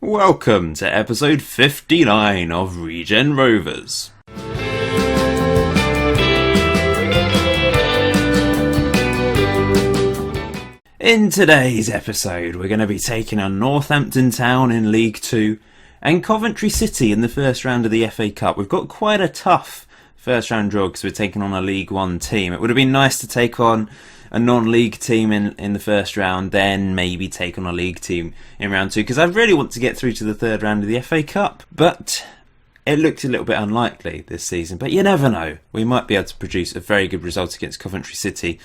Welcome to episode 59 of Regen Rovers. In today's episode, we're going to be taking on Northampton Town in League 2 and Coventry City in the first round of the FA Cup. We've got quite a tough first round draw because we're taking on a League 1 team. It would have been nice to take on a non-league team in the first round, then maybe take on a league team in round 2, because I really want to get through to the third round of the FA Cup. But it looked a little bit unlikely this season, but you never know. We might be able to produce a very good result against Coventry City,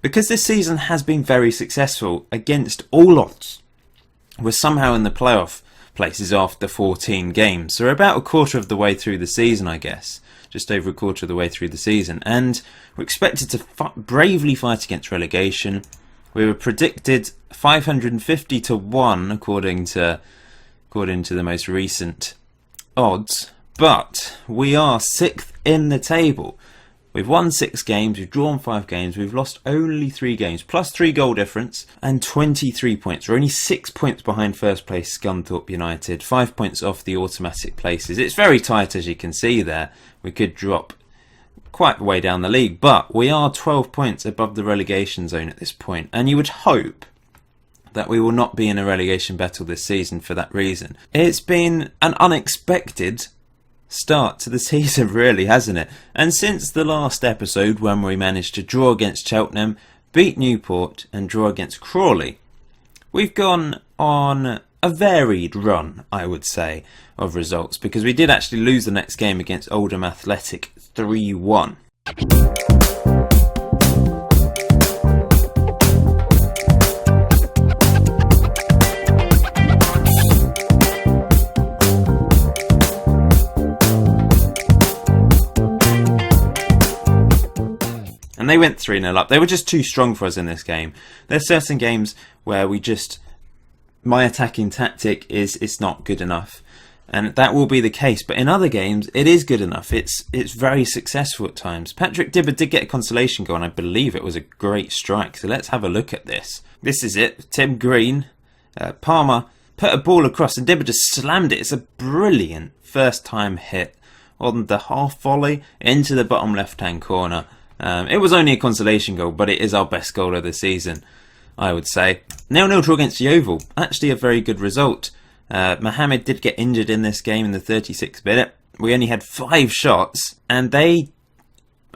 because this season has been very successful against all odds. We're somehow in the playoff places after 14 games, so we're about a quarter of the way through the season, I guess. Just over a quarter of the way through the season, and we're expected to bravely fight against relegation. We were predicted 550 to 1 according to the most recent odds, but we are 6th in the table. We've won 6 games, we've drawn 5 games, we've lost only 3 games, plus 3 goal difference, and 23 points. We're only 6 points behind first place Scunthorpe United, 5 points off the automatic places. It's very tight, as you can see there. We could drop quite way down the league, but we are 12 points above the relegation zone at this point, and you would hope that we will not be in a relegation battle this season for that reason. It's been an unexpected start to the season, really, hasn't it? And since the last episode, when we managed to draw against Cheltenham, beat Newport and draw against Crawley, we've gone on a varied run, I would say, of results, because we did actually lose the next game against Oldham Athletic 3-1. And they went 3-0 up. They were just too strong for us in this game. There's certain games where my attacking tactic is not good enough, and that will be the case. But in other games, it is good enough. It's very successful at times. Patrick Dibber did get a consolation goal, and I believe it was a great strike. So let's have a look at this. This is it. Tim Green, Palmer put a ball across, and Dibber just slammed it. It's a brilliant first-time hit on the half volley into the bottom left-hand corner. It was only a consolation goal, but it is our best goal of the season, I would say. 0-0 draw against Yeovil. Actually a very good result. Mohammed did get injured in this game in the 36th minute. We only had 5 shots, and they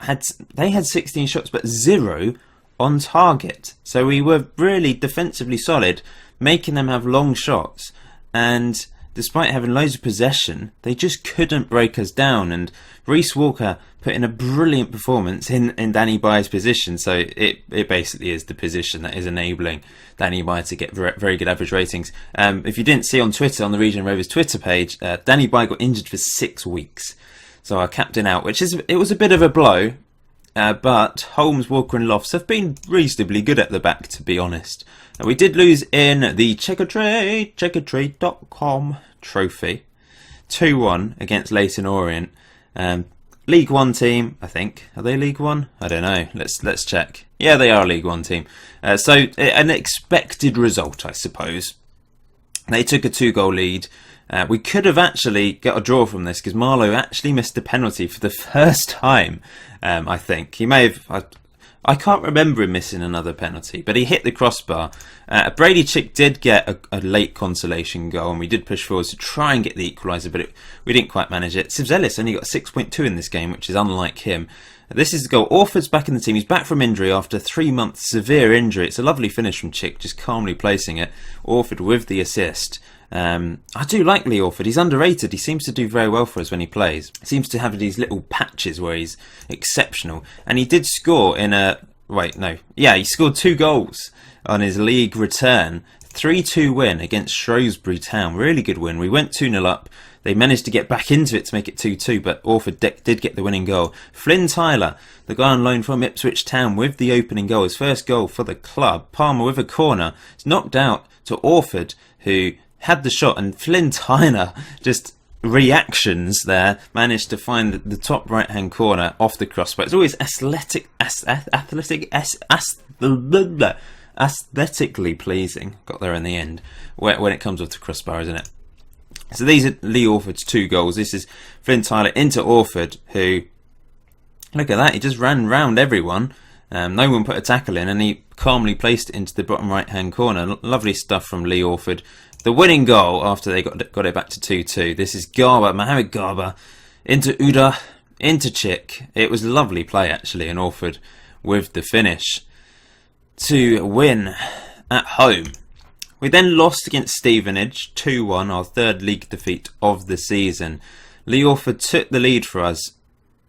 had 16 shots, but 0 on target. So we were really defensively solid, making them have long shots, and despite having loads of possession, they just couldn't break us down. And Reece Walker put in a brilliant performance in Danny By's position. So it basically is the position that is enabling Danny By to get very good average ratings. If you didn't see on Twitter, on the Regen Rovers Twitter page, Danny By got injured for 6 weeks. So our captain out, it was a bit of a blow. But Holmes, Walker and Lofts have been reasonably good at the back, to be honest. We did lose in the checkertrade.com trophy 2-1 against Leyton Orient. League 1 team, I think. Are they League 1? I don't know. Let's check. Yeah, they are a League 1 team. So an expected result, I suppose. They took a 2-goal lead. We could have actually got a draw from this because Marlowe actually missed a penalty for the first time, I think. He may have... I can't remember him missing another penalty, but he hit the crossbar. Brady Chick did get a late consolation goal, and we did push forward to try and get the equaliser, but we didn't quite manage it. Sivzelis only got 6.2 in this game, which is unlike him. This is the goal. Orford's back in the team. He's back from injury after 3 months severe injury. It's a lovely finish from Chick, just calmly placing it. Orford with the assist. I do like Lee Orford. He's underrated. He seems to do very well for us when he plays. He seems to have these little patches where he's exceptional. And he did score in he scored 2 goals on his league return. 3-2 win against Shrewsbury Town. Really good win. We went 2-0 up. They managed to get back into it to make it 2-2, but Orford did get the winning goal. Flynn Tyler, the guy on loan from Ipswich Town, with the opening goal. His first goal for the club. Palmer with a corner. It's knocked out to Orford, who had the shot, and Flynn Tyler, just reactions there, managed to find the top right hand corner off the crossbar. It's always aesthetically pleasing. Got there in the end when it comes off the crossbar, isn't it? So these are Lee Orford's 2 goals. This is Flynn Tyler into Orford, who, look at that, he just ran round everyone. No one put a tackle in, and he calmly placed it into the bottom right-hand corner. Lovely stuff from Lee Orford. The winning goal after they got it back to 2-2. This is Garba, Mohamed Garba, into Uda, into Chick. It was a lovely play, actually, and Orford with the finish to win at home. We then lost against Stevenage 2-1, our 3rd league defeat of the season. Lee Orford took the lead for us,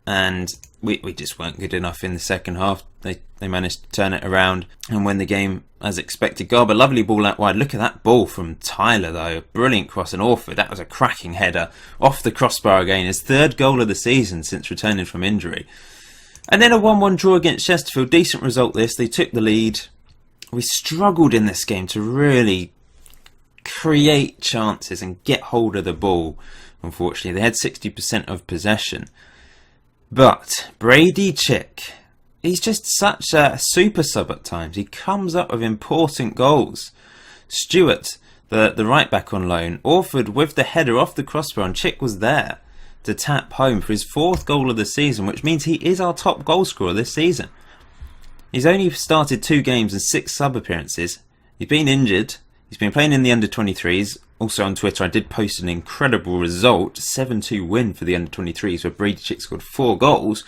and we just weren't good enough in the second half. They managed to turn it around and win the game as expected. Garba, lovely ball out wide. Look at that ball from Tyler, though. Brilliant cross. And Orford, that was a cracking header off the crossbar again. His 3rd goal of the season since returning from injury. And then a 1-1 draw against Chesterfield. Decent result this. They took the lead. We struggled in this game to really create chances and get hold of the ball. Unfortunately, they had 60% of possession. But Brady Chick, he's just such a super sub at times. He comes up with important goals. Stewart, the right back on loan. Orford with the header off the crossbar, and Chick was there to tap home for his 4th goal of the season, which means he is our top goal scorer this season. He's only started 2 games and 6 sub appearances. He's been injured. He's been playing in the under-23s. Also on Twitter, I did post an incredible result, 7-2 win for the under-23s, where Brady Chick scored 4 goals.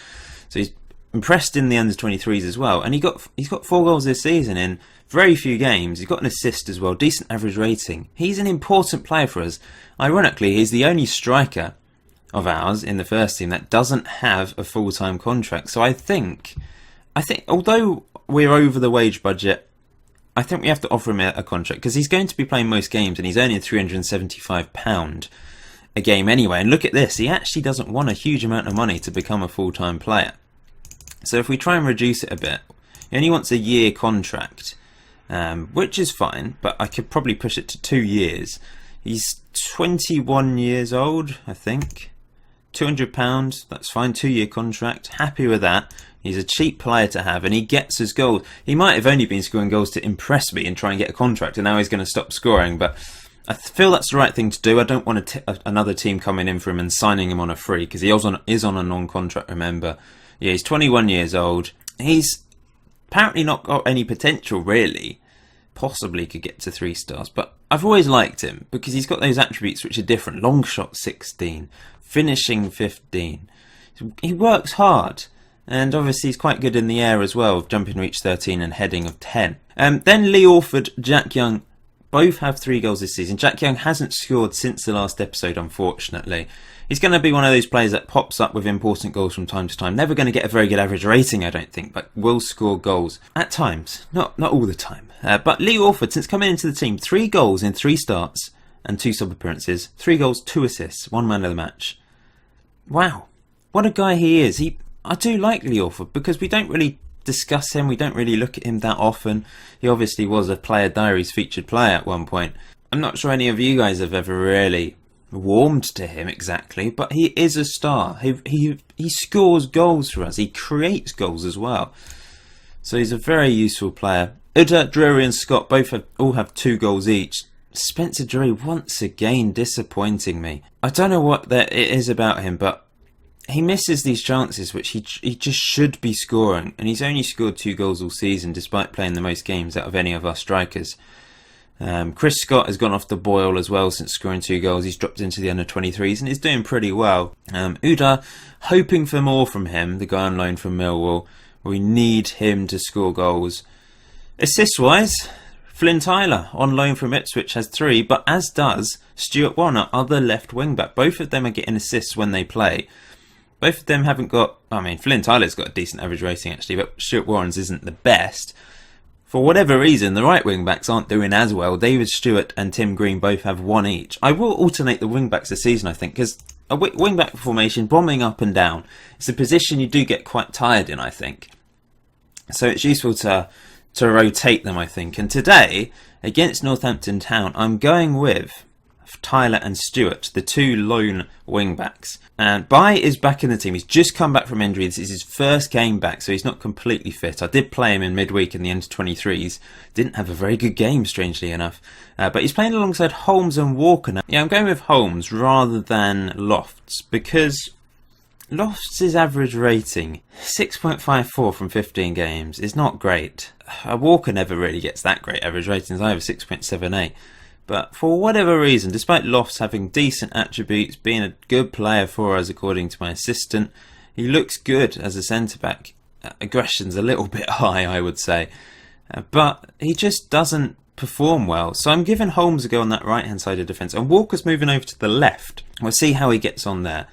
So he's impressed in the under-23s as well. And he's got 4 goals this season in very few games. He's got an assist as well, decent average rating. He's an important player for us. Ironically, he's the only striker of ours in the first team that doesn't have a full-time contract. So I think although we're over the wage budget, I think we have to offer him a contract, because he's going to be playing most games and he's earning £375 a game anyway. And look at this, he actually doesn't want a huge amount of money to become a full-time player. So if we try and reduce it a bit, he only wants a year contract, which is fine, but I could probably push it to 2 years. He's 21 years old, I think. £200, that's fine, 2-year contract, happy with that. He's a cheap player to have, and he gets his goals. He might have only been scoring goals to impress me and try and get a contract, and now he's going to stop scoring, but I feel that's the right thing to do. I don't want another team coming in for him and signing him on a free, because he is on a non-contract, remember. Yeah, he's 21 years old. He's apparently not got any potential, really. Possibly could get to 3 stars, but I've always liked him because he's got those attributes which are different. Long shot 16, finishing 15. He works hard, and obviously he's quite good in the air as well, jumping reach 13 and heading of 10. Then Lee Orford, Jack Young, both have 3 goals this season. Jack Young hasn't scored since the last episode, unfortunately. He's going to be one of those players that pops up with important goals from time to time. Never going to get a very good average rating, I don't think, but will score goals at times. Not all the time. But Lee Orford, since coming into the team, 3 goals in 3 starts and 2 sub appearances. 3 goals, 2 assists, 1 man of the match. Wow, what a guy he is. I do like Lee Orford because we don't really discuss him. We don't really look at him that often. He obviously was a Player Diaries featured player at one point. I'm not sure any of you guys have ever really warmed to him exactly, but he is a star. He scores goals for us. He creates goals as well. So he's a very useful player. Uda, Drury and Scott all have 2 goals each. Spencer Drury once again disappointing me. I don't know what it is about him, but he misses these chances which he just should be scoring, and he's only scored 2 goals all season despite playing the most games out of any of our strikers. Chris Scott has gone off the boil as well since scoring 2 goals. He's dropped into the under-23s and he's doing pretty well. Uda, hoping for more from him, the guy on loan from Millwall. We need him to score goals. Assist-wise, Flynn Tyler on loan from Ipswich has 3, but as does Stuart Warner, other left wing-back. Both of them are getting assists when they play. Both of them haven't got... Flynn Tyler's got a decent average rating actually, but Stuart Warren's isn't the best. For whatever reason, the right wing-backs aren't doing as well. David Stewart and Tim Green both have 1 each. I will alternate the wing-backs this season, I think, because a wing-back formation, bombing up and down, it's a position you do get quite tired in, I think. So it's useful to rotate them, I think. And today, against Northampton Town, I'm going with Tyler and Stewart, the two lone wing backs. And Bai is back in the team. He's just come back from injury. This is his first game back, so he's not completely fit. I did play him in midweek in the under-23s. Didn't have a very good game, strangely enough. But he's playing alongside Holmes and Walker now. Yeah, I'm going with Holmes rather than Lofts, because Lofts' average rating, 6.54 from 15 games, is not great. Walker never really gets that great average ratings either, 6.78. But for whatever reason, despite Lofts having decent attributes, being a good player for us according to my assistant, he looks good as a centre-back. Aggression's a little bit high, I would say. But he just doesn't perform well. So I'm giving Holmes a go on that right-hand side of defence. And Walker's moving over to the left. We'll see how he gets on there.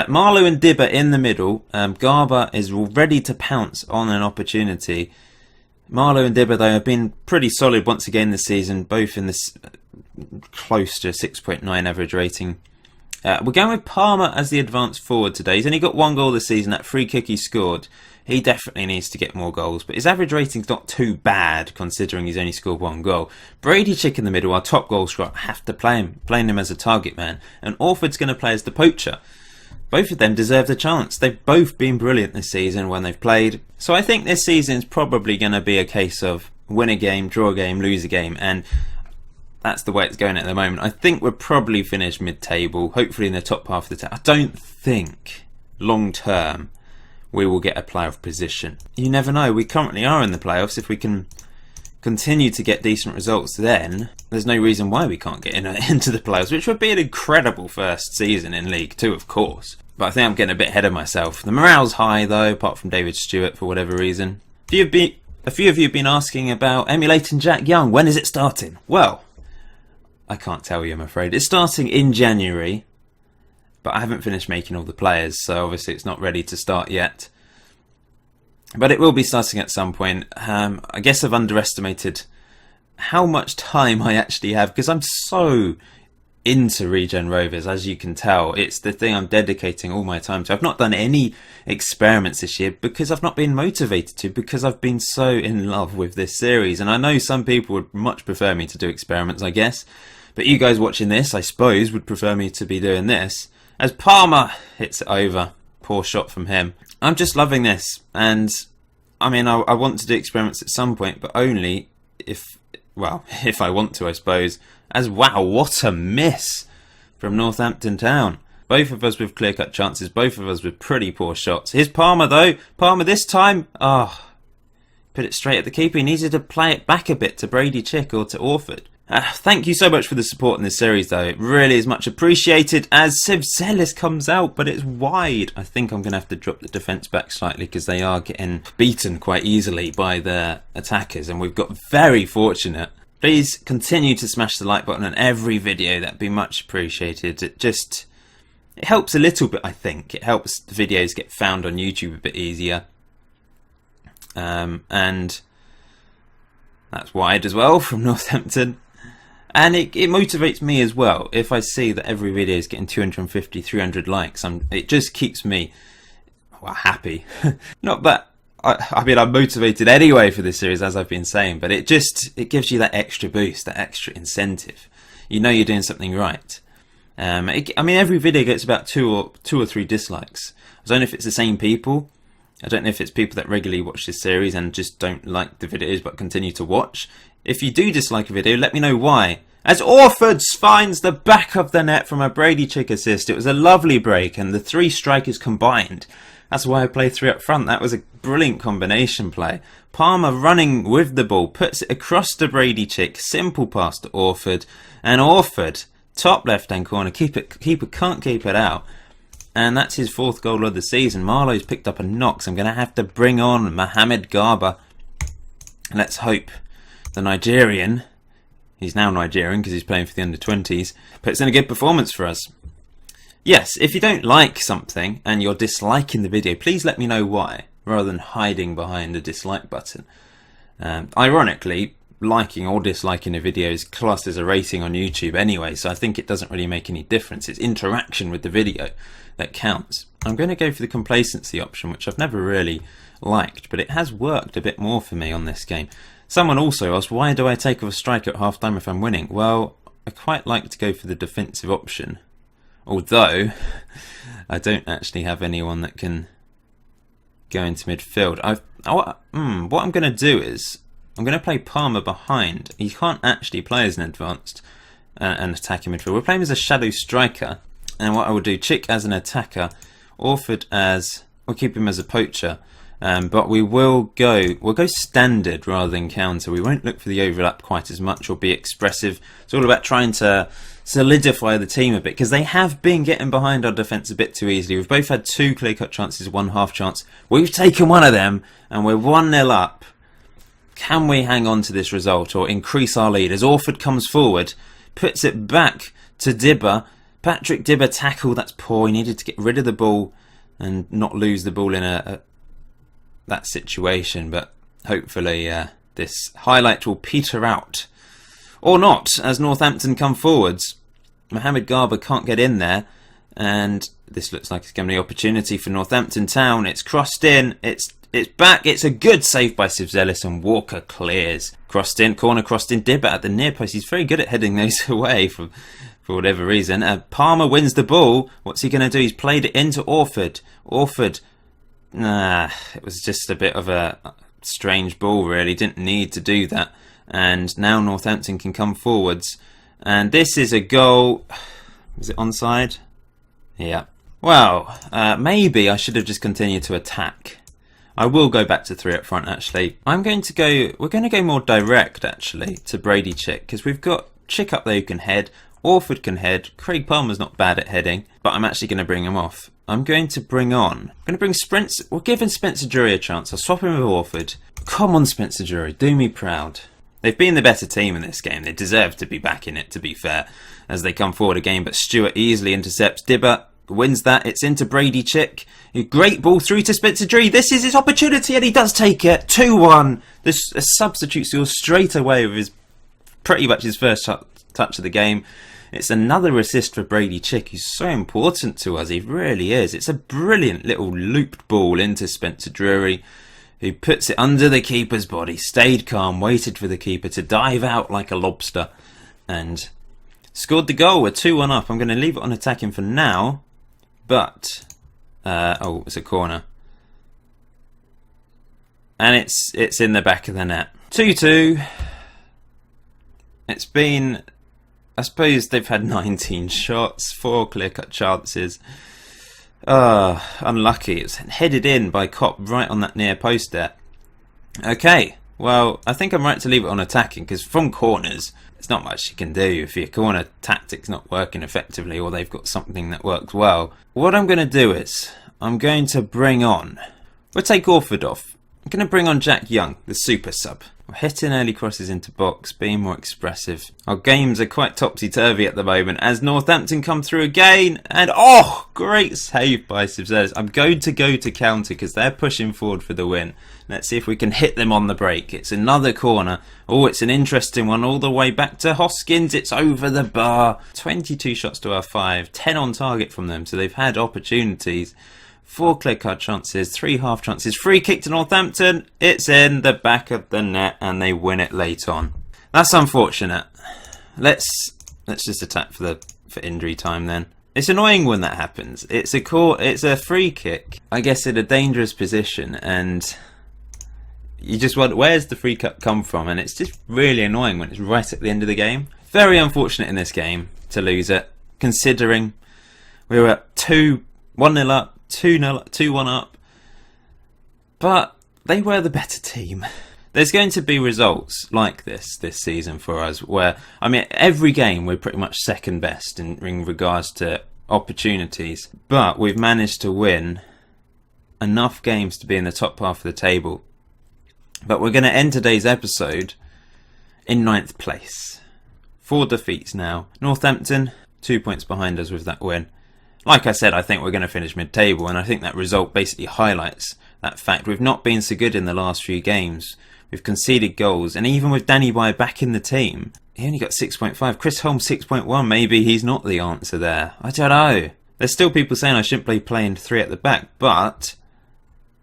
Marlow and Dibber in the middle. Garber is ready to pounce on an opportunity. Marlow and Dibber, though, have been pretty solid once again this season, both in this close to 6.9 average rating. We're going with Palmer as the advanced forward today. He's only got one goal this season, that free kick he scored. He definitely needs to get more goals, but his average rating's not too bad considering he's only scored one goal. Brady Chick in the middle, our top goal scorer, have to play him, playing him as a target man, and Orford's going to play as the poacher. Both of them deserve the chance. They've both been brilliant this season when they've played. So I think this season's probably going to be a case of win a game, draw a game, lose a game, and that's the way it's going at the moment. I think we're probably finished mid-table, hopefully in the top half of the table. I don't think, long-term, we will get a playoff position. You never know. We currently are in the playoffs. If we can continue to get decent results, then there's no reason why we can't get into the playoffs, which would be an incredible first season in League 2, of course. But I think I'm getting a bit ahead of myself. The morale's high, though, apart from David Stewart, for whatever reason. A few of you have been asking about emulating Jack Young. When is it starting? Well, I can't tell you, I'm afraid. It's starting in January, but I haven't finished making all the players, so obviously it's not ready to start yet. But it will be starting at some point. I guess I've underestimated how much time I actually have, because I'm so into Regen Rovers, as you can tell. It's the thing I'm dedicating all my time to. I've not done any experiments this year because I've not been motivated to, because I've been so in love with this series. And I know some people would much prefer me to do experiments, I guess. But you guys watching this, I suppose, would prefer me to be doing this. As Palmer hits it over. Poor shot from him. I'm just loving this. And, I mean, I want to do experiments at some point, but only if I want to, I suppose. As wow, what a miss from Northampton Town. Both of us with clear-cut chances, both of us with pretty poor shots. Here's Palmer, though. Palmer this time, put it straight at the keeper. He needed to play it back a bit to Brady Chick or to Orford. Thank you so much for the support in this series, though. It really is much appreciated as Civ Celis comes out, but it's wide. I think I'm going to have to drop the defence back slightly because they are getting beaten quite easily by their attackers, and we've got very fortunate. Please continue to smash the like button on every video. That'd be much appreciated. It helps a little bit, I think. It helps the videos get found on YouTube a bit easier. And that's wide as well from Northampton. And it motivates me as well. If I see that every video is getting 250, 300 likes, it just keeps me happy. Not that I mean, I'm motivated anyway for this series, as I've been saying, but it gives you that extra boost, that extra incentive. You know you're doing something right. I mean, every video gets about two or three dislikes. I don't know if it's the same people. I don't know if it's people that regularly watch this series and just don't like the videos but continue to watch. If you do dislike a video, let me know why. As Orford finds the back of the net from a Brady Chick assist. It was a lovely break, and the three strikers combined. That's why I play three up front. That was a brilliant combination play. Palmer running with the ball, puts it across to Brady Chick. Simple pass to Orford. And Orford, top left-hand corner. Keeper can't keep it out. And that's his fourth goal of the season. Marlowe's picked up a knock, so I'm going to have to bring on Mohamed Garba. Let's hope the Nigerian, he's now Nigerian because he's playing for the under-20s, puts in a good performance for us. Yes, if you don't like something and you're disliking the video, please let me know why, rather than hiding behind the dislike button. Ironically, liking or disliking a video is classed as a rating on YouTube anyway, so I think it doesn't really make any difference. It's interaction with the video that counts. I'm going to go for the complacency option, which I've never really liked, but it has worked a bit more for me on this game. Someone also asked, why do I take off a striker at half time if I'm winning? Well, I quite like to go for the defensive option. Although, I don't actually have anyone that can go into midfield. What I'm going to do is, I'm going to play Palmer behind. He can't actually play as an advanced and attacking midfield. We're playing as a shadow striker. And what I will do, Chick as an attacker, Orford as, we'll keep him as a poacher. But we'll go standard rather than counter. We won't look for the overlap quite as much or be expressive. It's all about trying to solidify the team a bit, because they have been getting behind our defence a bit too easily. We've both had 2 clear-cut chances, 1 half chance. We've taken one of them and we're 1-0 up. Can we hang on to this result or increase our lead? As Orford comes forward, puts it back to Dibber. Patrick Dibber tackle, that's poor. He needed to get rid of the ball and not lose the ball in that situation, but hopefully this highlight will peter out. Or not, as Northampton come forwards. Mohamed Garber can't get in there, and this looks like it's going to be an opportunity for Northampton Town. It's crossed in, it's back, it's a good save by Sivzelis, and Walker clears. Crossed in, corner crossed in, Dibber at the near post. He's very good at heading those away for whatever reason. Palmer wins the ball. What's he going to do? He's played it into Orford. Orford, it was just a bit of a strange ball, really. Didn't need to do that. And now Northampton can come forwards. And this is a goal. Is it onside? Yeah. Well, maybe I should have just continued to attack. I will go back to 3 up front, actually. we're going to go more direct, actually, to Brady Chick, because we've got Chick up there who can head. Orford can head. Craig Palmer's not bad at heading, but I'm actually going to bring him off. I'm going to bring Spencer. We're giving Spencer Drury a chance. I'll swap him with Orford. Come on, Spencer Drury, do me proud. They've been the better team in this game. They deserve to be back in it, to be fair, as they come forward again. But Stewart easily intercepts. Dibber wins that. It's into Brady Chick. A great ball through to Spencer Drury. This is his opportunity, and he does take it. 2-1. This substitute scores straight away with his pretty much his first touch of the game. It's another assist for Brady Chick, who's so important to us. He really is. It's a brilliant little looped ball into Spencer Drury, who puts it under the keeper's body, stayed calm, waited for the keeper to dive out like a lobster, and scored the goal. We're 2-1 up. I'm going to leave it on attacking for now, but it's a corner, and it's in the back of the net. 2-2. It's been, I suppose they've had 19 shots, 4 clear-cut chances. Unlucky. It's headed in by Kopp right on that near post there. Okay, well, I think I'm right to leave it on attacking, because from corners, there's not much you can do if your corner tactic's not working effectively, or they've got something that works well. What I'm going to do is, I'm going to bring on, we'll take Orford off. I'm going to bring on Jack Young, the super sub. We're hitting early crosses into box, being more expressive. Our games are quite topsy-turvy at the moment as Northampton come through again. And great save by Sivzelis. I'm going to go to counter because they're pushing forward for the win. Let's see if we can hit them on the break. It's another corner. It's an interesting one all the way back to Hoskins. It's over the bar. 22 shots to our 5. 10 on target from them. So they've had opportunities. 4 clear-cut chances, 3 half chances. Free kick to Northampton. It's in the back of the net and they win it late on. That's unfortunate. Let's just attack for injury time then. It's annoying when that happens. It's a free kick, I guess, in a dangerous position, and you just wonder, where's the free kick come from? And it's just really annoying when it's right at the end of the game. Very unfortunate in this game to lose it, considering we were 1-0 up, 2-1 up, but they were the better team. There's going to be results like this season for us where, I mean, every game we're pretty much second best in regards to opportunities, but we've managed to win enough games to be in the top half of the table. But we're going to end today's episode in 9th place. 4 defeats now. Northampton 2 points behind us with that win. Like I said, I think we're going to finish mid-table, and I think that result basically highlights that fact. We've not been so good in the last few games. We've conceded goals, and even with Danny Bye back in the team, he only got 6.5. Chris Holmes 6.1. Maybe he's not the answer there. I don't know. There's still people saying I shouldn't be playing 3 at the back, but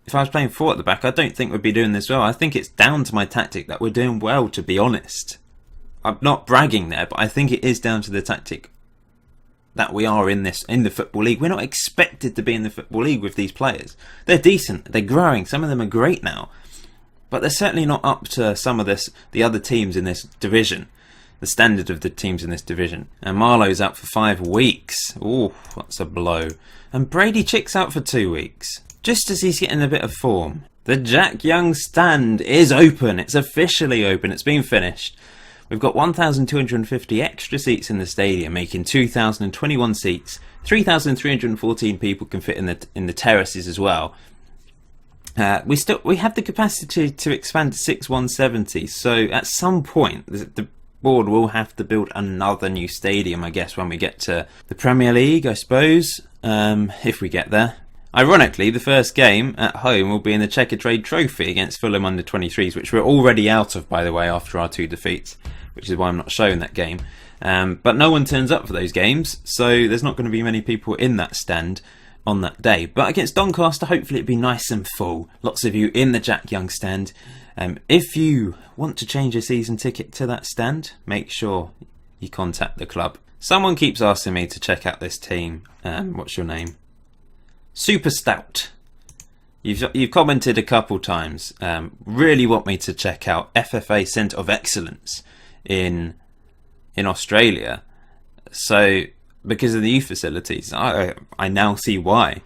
if I was playing 4 at the back, I don't think we'd be doing this well. I think it's down to my tactic that we're doing well, to be honest. I'm not bragging there, but I think it is down to the tactic that we are in the Football League. We're not expected to be in the Football League with these players. They're decent, they're growing, some of them are great now, but they're certainly not up to some of the other teams in this division, the standard of the teams in this division. And Marlowe's out for 5 weeks. Ooh, that's a blow. And Brady Chick's out for 2 weeks, just as he's getting a bit of form. The Jack Young stand is open. It's officially open. It's been finished. We've got 1,250 extra seats in the stadium, making 2,021 seats. 3,314 people can fit in the terraces as well. We have the capacity to expand to 6,170. So at some point, the board will have to build another new stadium, I guess, when we get to the Premier League, I suppose, if we get there. Ironically, the first game at home will be in the Checker Trade Trophy against Fulham under-23s, which we're already out of, by the way, after our 2 defeats, which is why I'm not showing that game. But no one turns up for those games, so there's not going to be many people in that stand on that day. But against Doncaster, hopefully it'll be nice and full. Lots of you in the Jack Young stand. If you want to change your season ticket to that stand, make sure you contact the club. Someone keeps asking me to check out this team. What's your name? Super Stout. You've commented a couple times. Really want me to check out FFA Centre of Excellence in Australia. So because of the youth facilities, I now see why.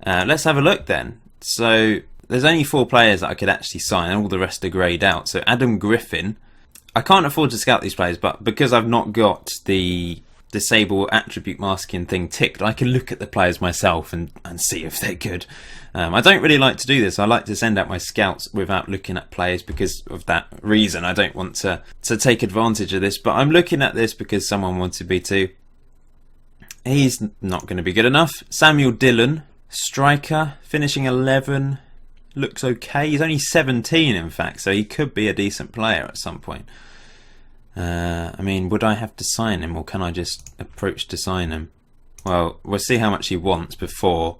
Let's have a look then. So there's only 4 players that I could actually sign, and all the rest are greyed out. So Adam Griffin. I can't afford to scout these players, but because I've not got the disable attribute masking thing ticked, I can look at the players myself and see if they're good. I don't really like to do this. I like to send out my scouts without looking at players because of that reason. I don't want to take advantage of this, but I'm looking at this because someone wanted me to. He's not going to be good enough. Samuel Dillon, striker, finishing 11, looks okay. He's only 17 in fact, so he could be a decent player at some point. I mean, would I have to sign him, or can I just approach to sign him? Well, we'll see how much he wants before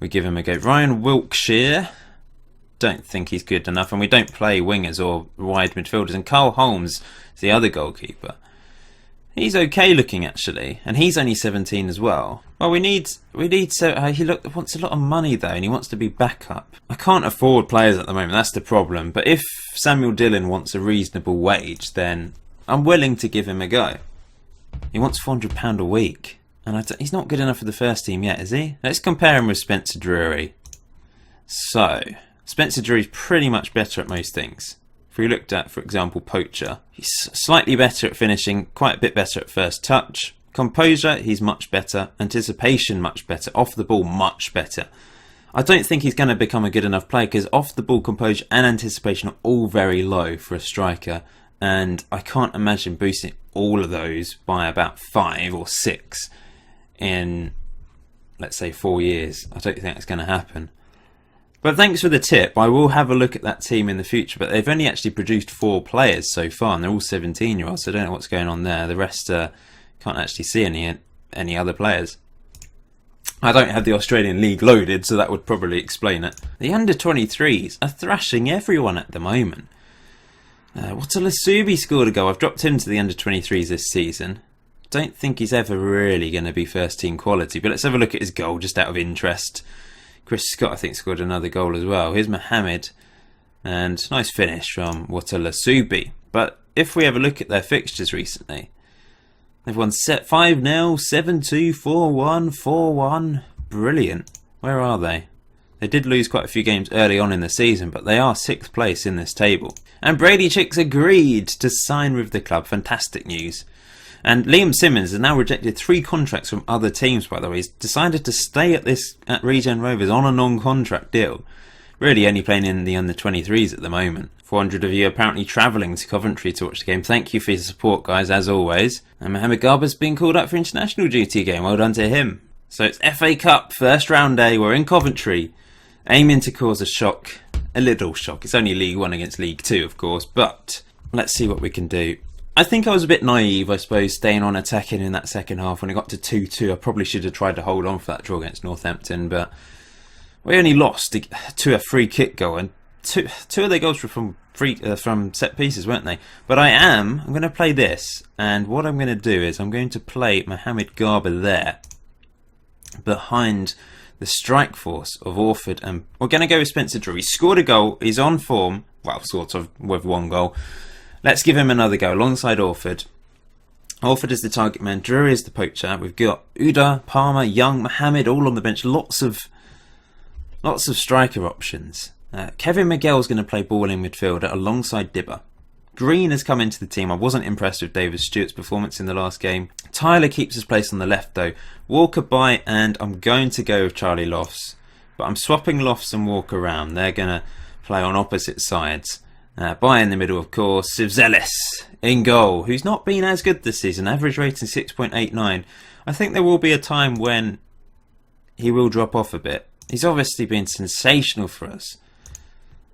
we give him a go. Ryan Wilkshire, don't think he's good enough, and we don't play wingers or wide midfielders. And Carl Holmes is the other goalkeeper. He's okay looking actually, and he's only 17 as well. Well, he wants a lot of money though, and he wants to be backup. I can't afford players at the moment. That's the problem. But if Samuel Dillon wants a reasonable wage, then I'm willing to give him a go. He wants £400 a week, and he's not good enough for the first team yet, is he? Let's compare him with Spencer Drury. So Spencer Drury's pretty much better at most things. If we looked at, for example, Poacher, he's slightly better at finishing, quite a bit better at first touch. Composure, he's much better. Anticipation, much better. Off the ball, much better. I don't think he's going to become a good enough player because off the ball, composure and anticipation are all very low for a striker. And I can't imagine boosting all of those by about 5 or 6 in, let's say, 4 years. I don't think that's going to happen. But thanks for the tip. I will have a look at that team in the future. But they've only actually produced 4 players so far, and they're all 17-year-olds. So I don't know what's going on there. The rest can't actually see any other players. I don't have the Australian League loaded, so that would probably explain it. The under-23s are thrashing everyone at the moment. Watalasubi scored a goal. I've dropped him to the under-23s this season. Don't think he's ever really going to be first-team quality. But let's have a look at his goal just out of interest. Chris Scott, I think, scored another goal as well. Here's Mohammed. And nice finish from Watalasubi. But if we have a look at their fixtures recently, they've won 5-0, 7-2, 4-1, 4-1. Brilliant. Where are they? They did lose quite a few games early on in the season, but they are 6th place in this table. And Brady Chick's agreed to sign with the club. Fantastic news. And Liam Simmons has now rejected 3 contracts from other teams, by the way. He's decided to stay at Regen Rovers on a non-contract deal. Really only playing in the under-23s at the moment. 400 of you apparently travelling to Coventry to watch the game. Thank you for your support, guys, as always. And Mohamed Garba's been called up for international duty again. Well done to him. So it's FA Cup, first round day. We're in Coventry, aiming to cause a shock. A little shock. It's only League 1 against League 2, of course. But let's see what we can do. I think I was a bit naive, I suppose, staying on attacking in that second half. When it got to 2-2, I probably should have tried to hold on for that draw against Northampton, but we only lost to a free kick goal, and two of their goals were from from set pieces, weren't they? But I'm going to play this, and what I'm going to do is I'm going to play Mohamed Garba there, behind the strike force of Orford, and we're going to go with Spencer Drew. He scored a goal, he's on form, well, sort of, with one goal. Let's give him another go alongside Orford. Orford is the target man, Drury is the poacher. We've got Uda, Palmer, Young, Mohamed all on the bench. Lots of striker options. Kevin Miguel's going to play ball in midfielder alongside Dibber. Green has come into the team. I wasn't impressed with David Stewart's performance in the last game. Tyler keeps his place on the left though. Walker by, and I'm going to go with Charlie Lofts. But I'm swapping Lofts and Walker around. They're going to play on opposite sides. By in the middle, of course, Sivzelis in goal, who's not been as good this season. Average rating 6.89. I think there will be a time when he will drop off a bit. He's obviously been sensational for us.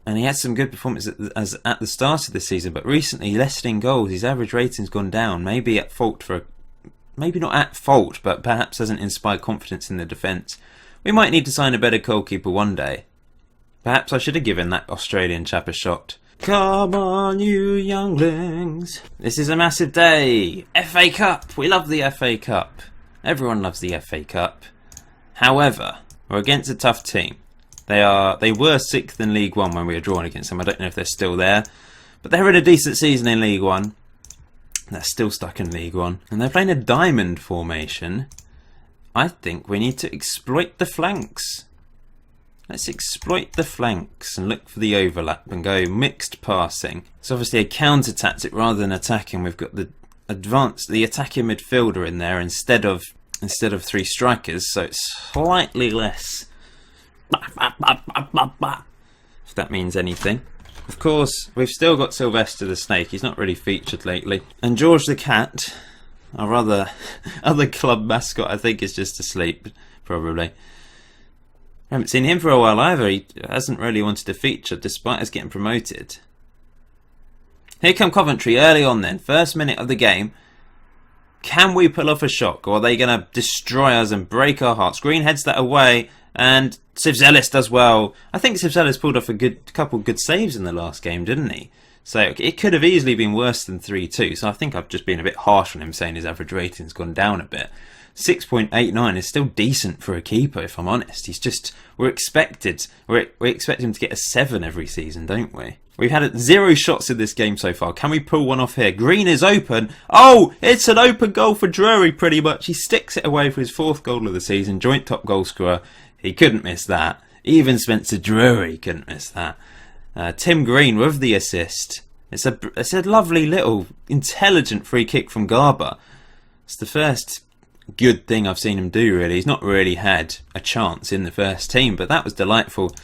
And he had some good performances at the start of the season, but recently, less in goals, his average rating's gone down. Maybe at fault maybe not at fault, but perhaps hasn't inspired confidence in the defence. We might need to sign a better goalkeeper one day. Perhaps I should have given that Australian chap a shot. Come on, you younglings. This is a massive day. FA Cup. We love the FA Cup. Everyone loves the FA Cup. However, we're against a tough team. They were 6th in League One when we were drawn against them. I don't know if they're still there, but they're in a decent season in League One. They're still stuck in League One, and they're playing a diamond formation. I think we need to exploit the flanks. Let's exploit the flanks and look for the overlap and go mixed passing. It's obviously a counter tactic rather than attacking. We've got the attacking midfielder in there instead of 3 strikers, so it's slightly less. If that means anything. Of course, we've still got Sylvester the Snake. He's not really featured lately. And George the Cat, our other club mascot, I think is just asleep, probably. I haven't seen him for a while either. He hasn't really wanted to feature, despite us getting promoted. Here come Coventry early on then. First minute of the game. Can we pull off a shock, or are they going to destroy us and break our hearts? Green heads that away, and Sivzelis does well. I think Sivzelis pulled off a couple good saves in the last game, didn't he? So it could have easily been worse than 3-2. So I think I've just been a bit harsh on him, saying his average rating's gone down a bit. 6.89 is still decent for a keeper, if I'm honest. We expect him to get a 7 every season, don't we? We've had 0 shots in this game so far. Can we pull one off here? Green is open. Oh, it's an open goal for Drury pretty much. He sticks it away for his 4th goal of the season. Joint top goal scorer. He couldn't miss that. Even Spencer Drury couldn't miss that. Tim Green with the assist. It's a lovely little intelligent free kick from Garba. It's the first good thing I've seen him do, really. He's not really had a chance in the first team, but that was delightful.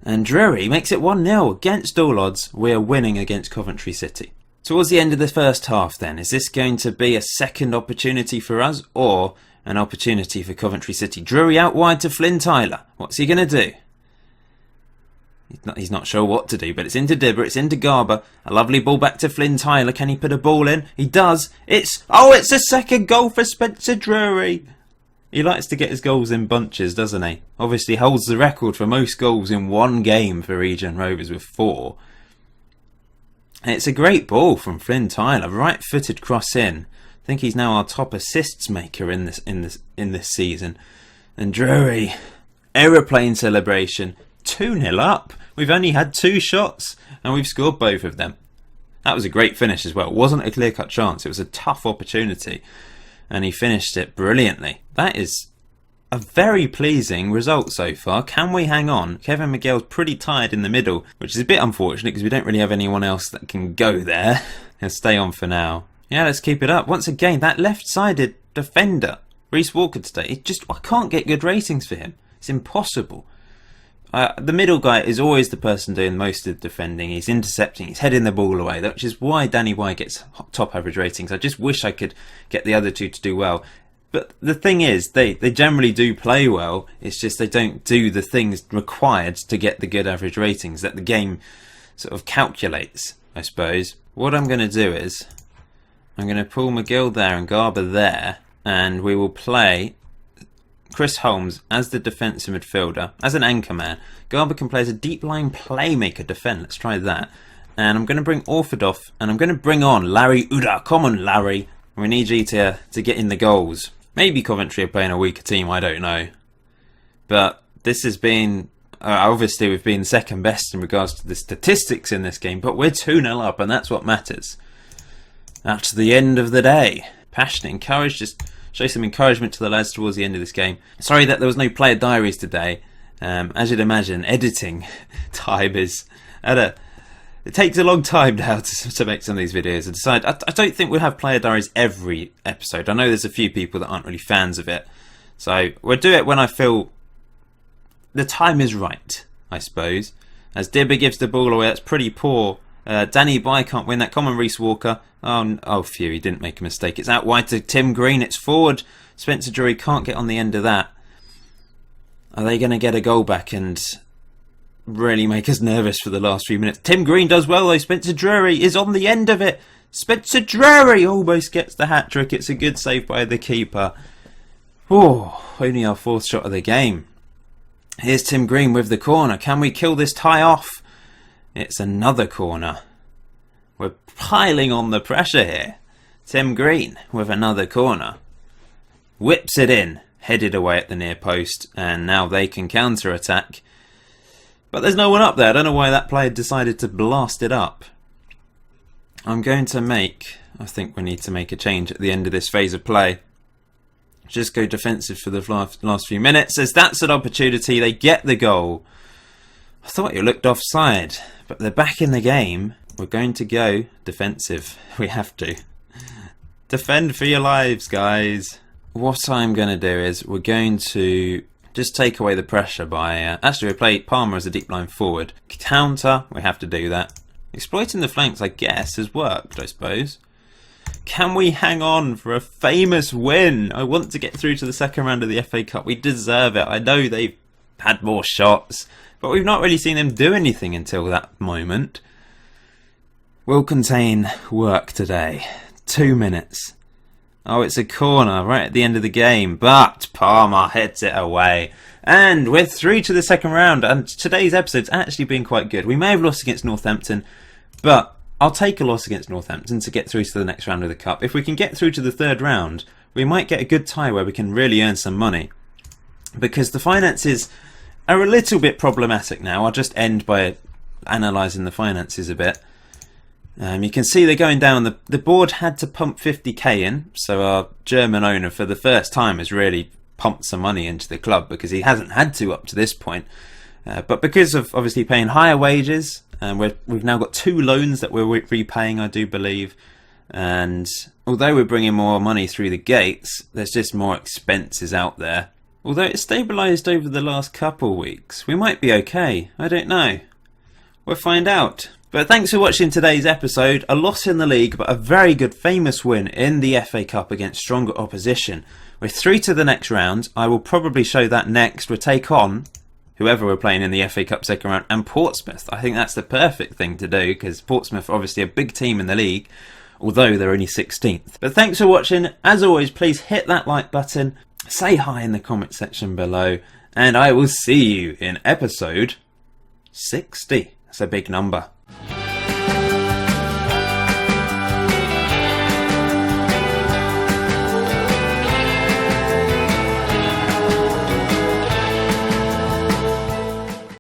And Drury makes it 1-0. Against all odds, we're winning against Coventry City. Towards the end of the first half then, is this going to be a second opportunity for us, or an opportunity for Coventry City? Drury out wide to Flynn Tyler. What's he going to do? He's not sure what to do, but it's into Dibber, it's into Garba. A lovely ball back to Flynn Tyler. Can he put a ball in? He does. It's a second goal for Spencer Drury. He likes to get his goals in bunches, doesn't he? Obviously holds the record for most goals in one game for Regen Rovers with 4. And it's a great ball from Flynn Tyler, right-footed cross in. I think he's now our top assists maker in this season. And Drury, aeroplane celebration, 2-0 up. We've only had 2 shots and we've scored both of them. That was a great finish as well. It wasn't a clear-cut chance. It was a tough opportunity. And he finished it brilliantly. That is a very pleasing result so far. Can we hang on? Kevin Miguel's pretty tired in the middle, which is a bit unfortunate because we don't really have anyone else that can go there. He'll stay on for now. Yeah, let's keep it up. Once again, that left-sided defender, Reece Walker today, I can't get good ratings for him. It's impossible. The middle guy is always the person doing most of the defending. He's intercepting, he's heading the ball away, which is why Danny White gets top average ratings. I just wish I could get the other two to do well. But the thing is, they generally do play well. It's just they don't do the things required to get the good average ratings that the game sort of calculates, I suppose. What I'm going to do is, I'm going to pull McGill there and Garber there, and we will play Chris Holmes as the defensive midfielder, as an anchor man. Garber can play as a deep line playmaker defend. Let's try that. and I'm going to bring Orford off, and I'm going to bring on Larry Uda. Come on, Larry. We need you to get in the goals. Maybe Coventry are playing a weaker team, I don't know. But this has been... obviously, we've been second best in regards to the statistics in this game, but we're 2-0 up, and that's what matters. At the end of the day, passion and courage. Just show some encouragement to the lads towards the end of this game. Sorry that there was no player diaries today. As you'd imagine, editing time is it takes a long time now to make some of these videos. And decide I don't think we'll have player diaries every episode. I know there's a few people that aren't really fans of it, so we'll do it when I feel the time is right, I suppose. As Dibber gives the ball away, that's pretty poor. Danny By can't win that. Come on, Reece Walker. Oh, phew, he didn't make a mistake. It's out wide to Tim Green. It's forward. Spencer Drury can't get on the end of that. Are they going to get a goal back and really make us nervous for the last few minutes? Tim Green does well, though. Spencer Drury is on the end of it. Spencer Drury almost gets the hat-trick. It's a good save by the keeper. Oh, only our fourth shot of the game. Here's Tim Green with the corner. Can we kill this tie off? It's another corner. We're piling on the pressure here. Tim Green with another corner. Whips it in. Headed away at the near post. And now they can counter-attack. But there's no one up there. I don't know why that player decided to blast it up. I'm going to I think we need to make a change at the end of this phase of play. Just go defensive for the last few minutes, as that's an opportunity. They get the goal. I thought it looked offside, but they're back in the game. We're going to go defensive. We have to. Defend for your lives, guys. What I'm going to do is we're going to just take away the pressure by... actually, we play Palmer as a deep line forward. Counter, we have to do that. Exploiting the flanks, I guess, has worked, I suppose. Can we hang on for a famous win? I want to get through to the second round of the FA Cup. We deserve it. I know they've had more shots, but we've not really seen them do anything until that moment. Will contain work today. 2 minutes. Oh, it's a corner right at the end of the game, but Palmer heads it away. And we're through to the second round, and today's episode's actually been quite good. We may have lost against Northampton, but I'll take a loss against Northampton to get through to the next round of the Cup. If we can get through to the third round, we might get a good tie where we can really earn some money. Because the finances are a little bit problematic now. I'll just end by analysing the finances a bit. You can see they're going down. The board had to pump 50k in, so our German owner for the first time has really pumped some money into the club because he hasn't had to up to this point. But because of obviously paying higher wages, we've now got 2 loans that we're repaying, I do believe. And although we're bringing more money through the gates, there's just more expenses out there. Although it's stabilised over the last couple weeks, we might be okay. I don't know. We'll find out. But thanks for watching today's episode. A loss in the league, but a very good famous win in the FA Cup against stronger opposition. We're through to the next round. I will probably show that next. We'll take on whoever we're playing in the FA Cup second round, and Portsmouth. I think that's the perfect thing to do, because Portsmouth are obviously a big team in the league, although they're only 16th. But thanks for watching. As always, please hit that like button, say hi in the comment section below, and I will see you in episode 60. That's a big number.